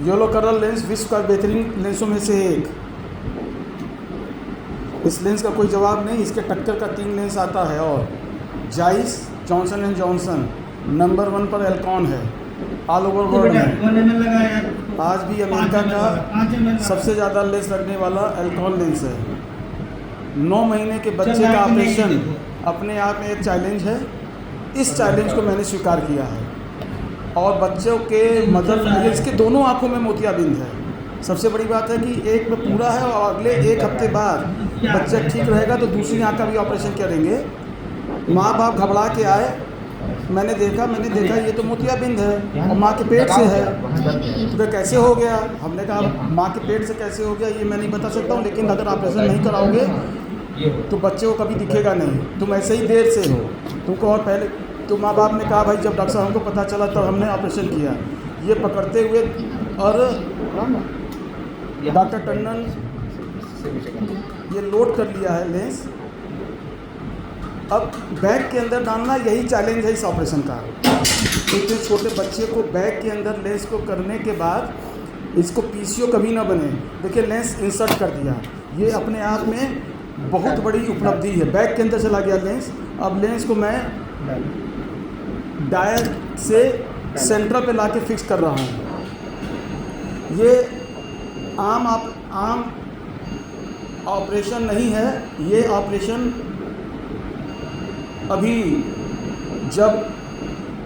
Yellow colour lens विश्व का बेहतरीन लेंसों में से एक। इस लेंस का कोई जवाब नहीं, इसके टक्कर का 3 लेंस आता है। और Zeiss, Johnson and Johnson number 1 पर एल्कॉन है ऑल ओवर वर्ल्ड में। आज भी अमेरिका का सबसे ज़्यादा लेंस लगने वाला एल्कॉन लेंस है। 9 महीने के बच्चे का ऑपरेशन अपने आप में एक चैलेंज है। इस चैलेंज को मैंने स्वीकार किया है। और बच्चों के मदर, इसके दोनों आँखों में मोतियाबिंद है। सबसे बड़ी बात है कि एक में पूरा है और अगले 1 हफ्ते बाद बच्चा ठीक रहेगा तो दूसरी आँख का भी ऑपरेशन करेंगे। माँ बाप घबरा के आए, मैंने देखा ये तो मोतियाबिंद है और माँ के पेट से है। तो कैसे हो गया? हमने कहा माँ के पेट से कैसे हो गया ये मैं नहीं बता सकता हूँ, लेकिन अगर ऑपरेशन नहीं कराओगे तो बच्चे को कभी दिखेगा नहीं, तुम ऐसे ही देर से हो। तुमको और पहले तो माँ बाप ने कहा भाई जब डॉक्टर साहब को पता चला तब हमने ऑपरेशन किया। ये पकड़ते हुए और डॉक्टर टंडन ये लोड कर लिया है लेंस। अब बैग के अंदर डालना यही चैलेंज है इस ऑपरेशन का। इतने छोटे बच्चे को बैग के अंदर लेंस को करने के बाद इसको पीसीओ कभी ना बने। देखिए लेंस इंसर्ट कर दिया, ये अपने आप में बहुत बड़ी उपलब्धि है। बैग के अंदर चला गया लेंस। अब लेंस को मैं डायल से सेंटर पे लाके फिक्स कर रहा हूँ। ये आम ऑपरेशन नहीं है। ये ऑपरेशन अभी जब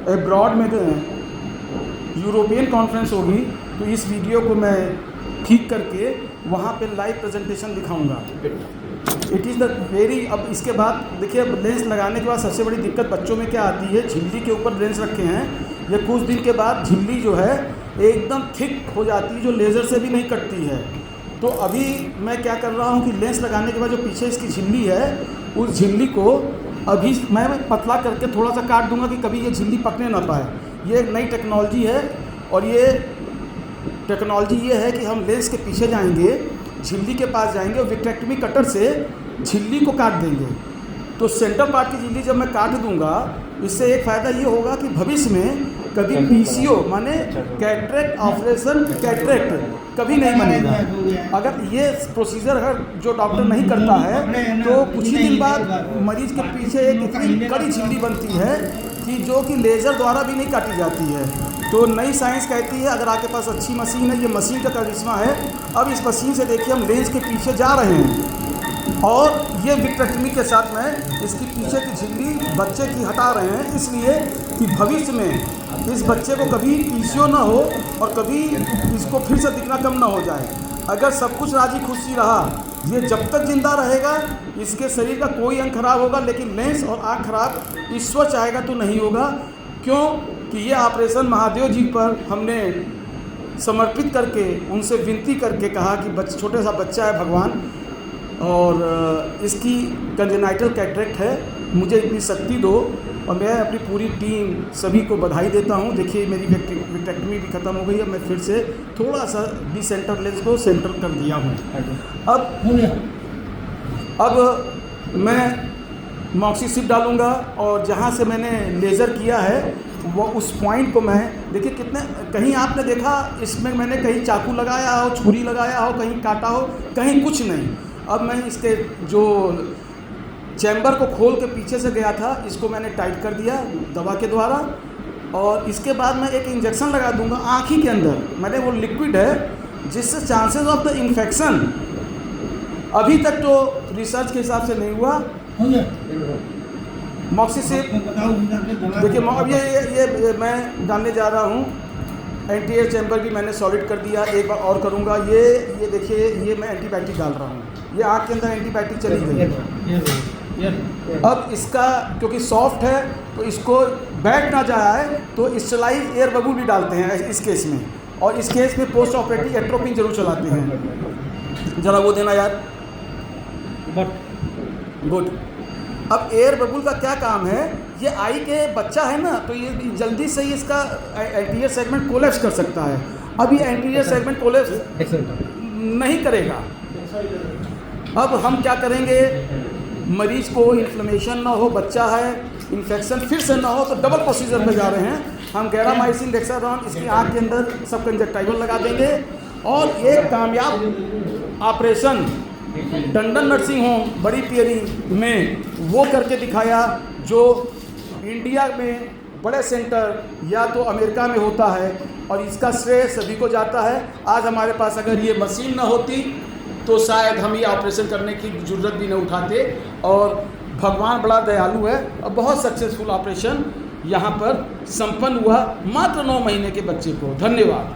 अब्रॉड में यूरोपियन कॉन्फ्रेंस होगी तो इस वीडियो को मैं ठीक करके वहाँ पे लाइव प्रेजेंटेशन दिखाऊंगा। It is the very. अब इसके बाद देखिए, अब लेंस लगाने के बाद सबसे बड़ी दिक्कत बच्चों में क्या आती है, झिल्ली के ऊपर लेंस रखे हैं, ये कुछ दिन के बाद झिल्ली जो है एकदम थिक हो जाती है, जो लेज़र से भी नहीं कटती है। तो अभी मैं क्या कर रहा हूँ कि लेंस लगाने के बाद जो पीछे इसकी झिल्ली है, उस झिल्ली को अभी मैं पतला करके थोड़ा सा काट दूंगा कि कभी ये झिल्ली पकड़ने ना पाए। ये एक नई टेक्नोलॉजी है और ये टेक्नोलॉजी ये है कि हम लेंस के पीछे जाएंगे, झिल्ली के पास जाएंगे और विट्रेक्टमी कटर से झिल्ली को काट देंगे। तो सेंटर पार्ट की झिल्ली जब मैं काट दूंगा, इससे एक फ़ायदा ये होगा कि भविष्य में कभी पीसीओ माने कैटरेक्ट ऑपरेशन कैटरेक्ट कभी नहीं बनेगा। अगर ये प्रोसीजर अगर जो डॉक्टर नहीं करता है तो कुछ ही दिन बाद मरीज के पीछे एक इतनी कड़ी झिल्ली बनती है कि जो कि लेज़र द्वारा भी नहीं काटी जाती है। तो नई साइंस कहती है अगर आपके पास अच्छी मशीन है, ये मशीन का करिश्मा है। अब इस मशीन से देखिए हम लेंस के पीछे जा रहे हैं और ये विट्रेक्टमी के साथ में इसकी पीछे की झिल्ली बच्चे की हटा रहे हैं, इसलिए कि भविष्य में इस बच्चे को कभी पीसीओ ना हो और कभी इसको फिर से दिखना कम ना हो जाए। अगर सब कुछ राजी खुशी रहा, ये जब तक जिंदा रहेगा इसके शरीर का कोई अंग खराब होगा, लेकिन लेंस और आँख खराब ईश्वर चाहेगा तो नहीं होगा। क्यों कि ये ऑपरेशन महादेव जी पर हमने समर्पित करके उनसे विनती करके कहा कि छोटे सा बच्चा है भगवान और इसकी कंजेनाइटल कैटरेक्ट है, मुझे इतनी शक्ति दो। और मैं अपनी पूरी टीम सभी को बधाई देता हूँ। देखिए मेरी विट्रेक्टमी भी ख़त्म हो गई है, मैं फिर से थोड़ा सा डिसेंटर लेंस को सेंटर कर दिया हूँ। अब मैं मॉक्सीसिप डालूँगा और जहाँ से मैंने लेज़र किया है वो उस पॉइंट को मैं देखिए कितने, कहीं आपने देखा इसमें मैंने कहीं चाकू लगाया हो, छुरी लगाया हो, कहीं काटा हो, कहीं कुछ नहीं। अब मैं इसके जो चैम्बर को खोल के पीछे से गया था, इसको मैंने टाइट कर दिया दवा के द्वारा और इसके बाद मैं एक इंजेक्शन लगा दूंगा आँख ही के अंदर। मैंने वो लिक्विड है जिससे चांसेस ऑफ द इन्फेक्शन अभी तक तो रिसर्च के हिसाब से नहीं हुआ। मॉक्सीसिप देखिए, अब ये मैं डालने जा रहा हूँ। एंटीएयर चैम्बर भी मैंने सॉलिड कर दिया, एक बार और करूँगा। ये देखिए, ये मैं एंटीबायोटिक डाल रहा हूँ, ये आँख के अंदर एंटीबायोटिक चली गई। अब इसका क्योंकि सॉफ्ट है तो इसको बैठ ना जाए तो स्टेलाइज एयर बबूल भी डालते हैं इस केस में, और इस केस में पोस्ट ऑपरेटिव एट्रोपिन जरूर चलाते हैं। ज़रा वो देना यार, गुड। अब एयर बबूल का क्या काम है, ये आई के बच्चा है ना, तो ये जल्दी से ही इसका एंटीरियर सेगमेंट कोलैप्स कर सकता है। अब ये एंटीरियर सेगमेंट कोलैप्स नहीं करेगा। अब हम क्या करेंगे, मरीज को इन्फ्लेमेशन ना हो, बच्चा है, इन्फेक्शन फिर से ना हो, तो डबल प्रोसीजर में जा रहे हैं। हम गैरामाइसिन डेक्सामेथासोन इसकी आँख के अंदर सब कंजक्टाइवल लगा देंगे और एक कामयाब ऑपरेशन टंडन नर्सिंग होम बड़ी पियरी में वो करके दिखाया, जो इंडिया में बड़े सेंटर या तो अमेरिका में होता है और इसका श्रेय सभी को जाता है। आज हमारे पास अगर ये मशीन न होती तो शायद हम ये ऑपरेशन करने की ज़रूरत भी न उठाते, और भगवान बड़ा दयालु है और बहुत सक्सेसफुल ऑपरेशन यहाँ पर संपन्न हुआ मात्र 9 महीने के बच्चे को। धन्यवाद।